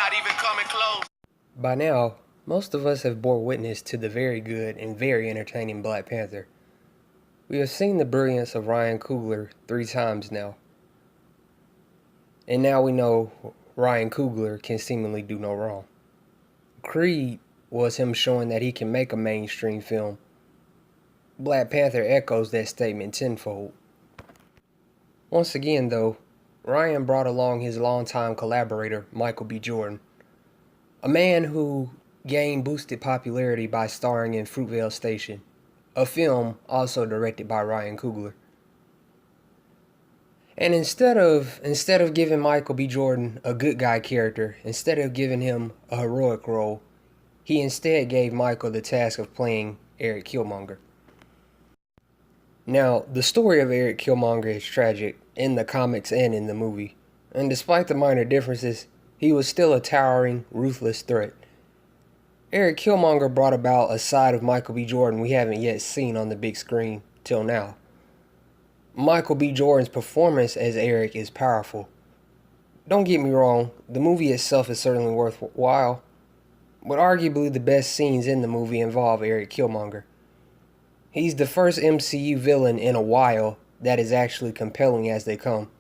not even coming close. By now, most of us have bore witness to the very good and very entertaining Black Panther. We have seen the brilliance of Ryan Coogler 3 times now. And now we know Ryan Coogler can seemingly do no wrong. Creed was him showing that he can make a mainstream film. Black Panther echoes that statement tenfold. Once again though, Ryan brought along his longtime collaborator, Michael B. Jordan, a man who gained boosted popularity by starring in Fruitvale Station, a film also directed by Ryan Coogler. And instead of giving Michael B. Jordan a good guy character, instead of giving him a heroic role, he instead gave Michael the task of playing Erik Killmonger. Now, the story of Erik Killmonger is tragic in the comics and in the movie, and despite the minor differences, he was still a towering, ruthless threat. Erik Killmonger brought about a side of Michael B. Jordan we haven't yet seen on the big screen till now. Michael B. Jordan's performance as Erik is powerful. Don't get me wrong, the movie itself is certainly worthwhile, but arguably the best scenes in the movie involve Erik Killmonger. He's the first MCU villain in a while that is actually compelling as they come.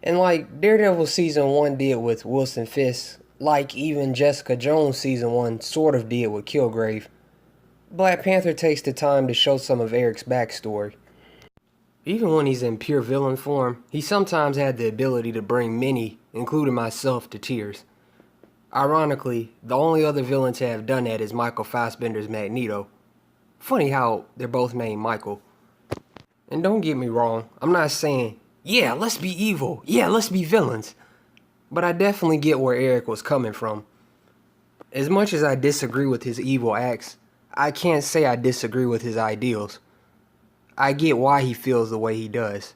And like Daredevil Season 1 did with Wilson Fisk, like even Jessica Jones Season 1 sort of did with Kilgrave, Black Panther takes the time to show some of Erik's backstory. Even when he's in pure villain form, he sometimes had the ability to bring many, including myself, to tears. Ironically, the only other villain to have done that is Michael Fassbender's Magneto. Funny how they're both named Michael. And don't get me wrong, I'm not saying, yeah, let's be evil, yeah, let's be villains. But I definitely get where Erik was coming from. As much as I disagree with his evil acts, I can't say I disagree with his ideals. I get why he feels the way he does.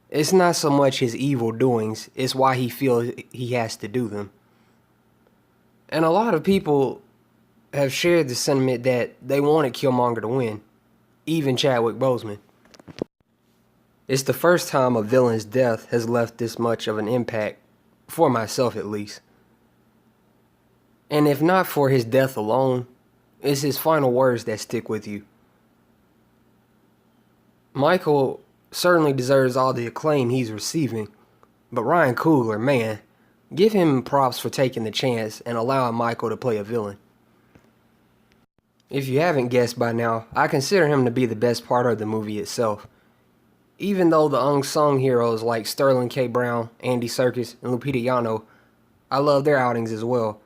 It's not so much his evil doings, it's why he feels he has to do them. And a lot of people have shared the sentiment that they wanted Killmonger to win, even Chadwick Boseman. It's the first time a villain's death has left this much of an impact, for myself at least. And if not for his death alone, it's his final words that stick with you. Michael certainly deserves all the acclaim he's receiving, but Ryan Coogler, man, give him props for taking the chance and allowing Michael to play a villain. If you haven't guessed by now, I consider him to be the best part of the movie itself. Even though the unsung heroes like Sterling K. Brown, Andy Serkis, and Lupita Nyong'o, I love their outings as well,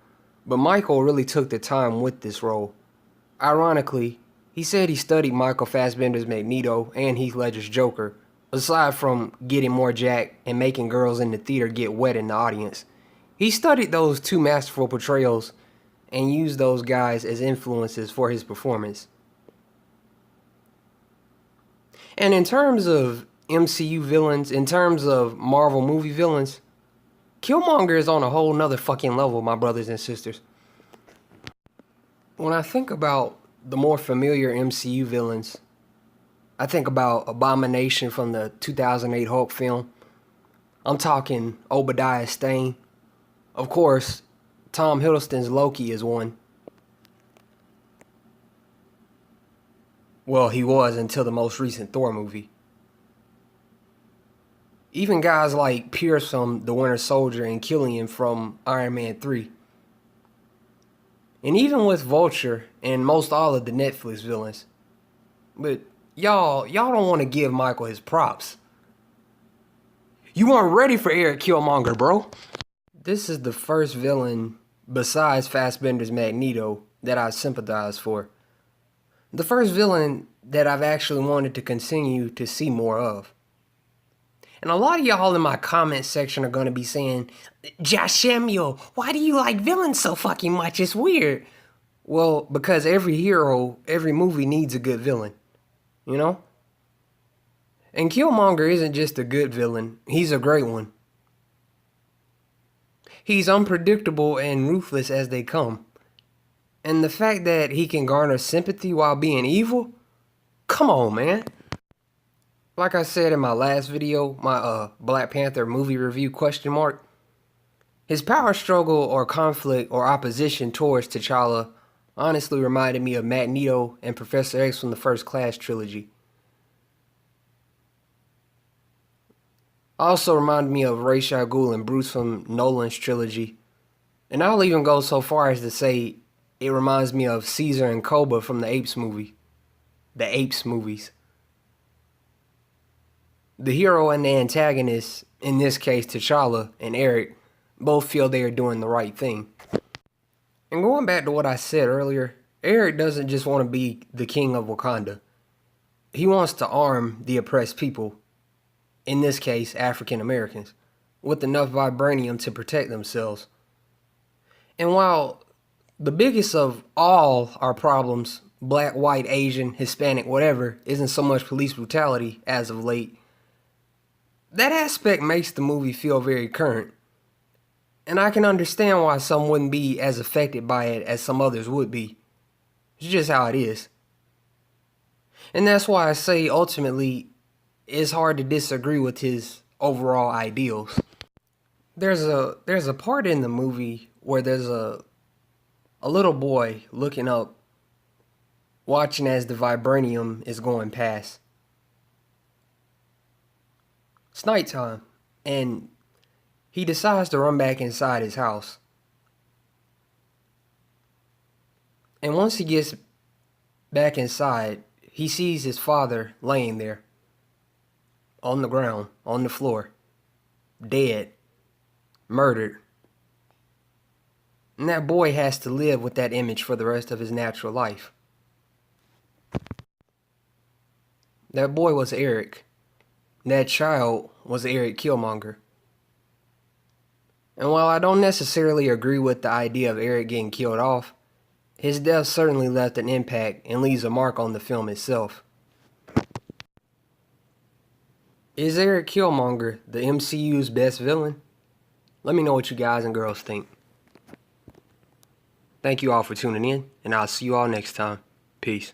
but Michael really took the time with this role. Ironically, he said he studied Michael Fassbender's Magneto and Heath Ledger's Joker, aside from getting more jacked and making girls in the theater get wet in the audience. He studied those 2 masterful portrayals and used those guys as influences for his performance. And in terms of MCU villains, in terms of Marvel movie villains, Killmonger is on a whole nother fucking level, my brothers and sisters. When I think about the more familiar MCU villains, I think about Abomination from the 2008 Hulk film. I'm talking Obadiah Stane. Of course, Tom Hiddleston's Loki is one. Well, he was until the most recent Thor movie. Even guys like Pierce from The Winter Soldier and Killian from Iron Man 3. And even with Vulture and most all of the Netflix villains. But y'all don't want to give Michael his props. You weren't ready for Erik Killmonger, bro. This is the first villain besides Fassbender's Magneto that I sympathize for. The first villain that I've actually wanted to continue to see more of. And a lot of y'all in my comment section are going to be saying, Josh Samuel, why do you like villains so fucking much? It's weird. Well, because every hero, every movie needs a good villain. You know? And Killmonger isn't just a good villain. He's a great one. He's unpredictable and ruthless as they come. And the fact that he can garner sympathy while being evil? Come on, man. Like I said in my last video, my Black Panther movie review question mark, His power struggle or conflict or opposition towards T'Challa honestly reminded me of Magneto and Professor X from the First Class trilogy. Also reminded me of Ra's al Ghul and Bruce from Nolan's trilogy. And I'll even go so far as to say it reminds me of Caesar and Koba from the Apes movie. The Apes movies. The hero and the antagonist, in this case T'Challa and Erik, both feel they are doing the right thing. And going back to what I said earlier, Erik doesn't just want to be the king of Wakanda. He wants to arm the oppressed people, in this case African Americans, with enough vibranium to protect themselves. And while the biggest of all our problems, black, white, Asian, Hispanic, whatever, isn't so much police brutality as of late, that aspect makes the movie feel very current. And I can understand why some wouldn't be as affected by it as some others would be. It's just how it is. And that's why I say ultimately it's hard to disagree with his overall ideals. There's a part in the movie where there's a little boy looking up, watching as the vibranium is going past. It's nighttime, and he decides to run back inside his house. And once he gets back inside, he sees his father laying there, on the ground, on the floor, dead, murdered. And that boy has to live with that image for the rest of his natural life. That boy was Erik. That child was Erik Killmonger. And while I don't necessarily agree with the idea of Erik getting killed off, his death certainly left an impact and leaves a mark on the film itself. Is Erik Killmonger the MCU's best villain? Let me know what you guys and girls think. Thank you all for tuning in, and I'll see you all next time. Peace.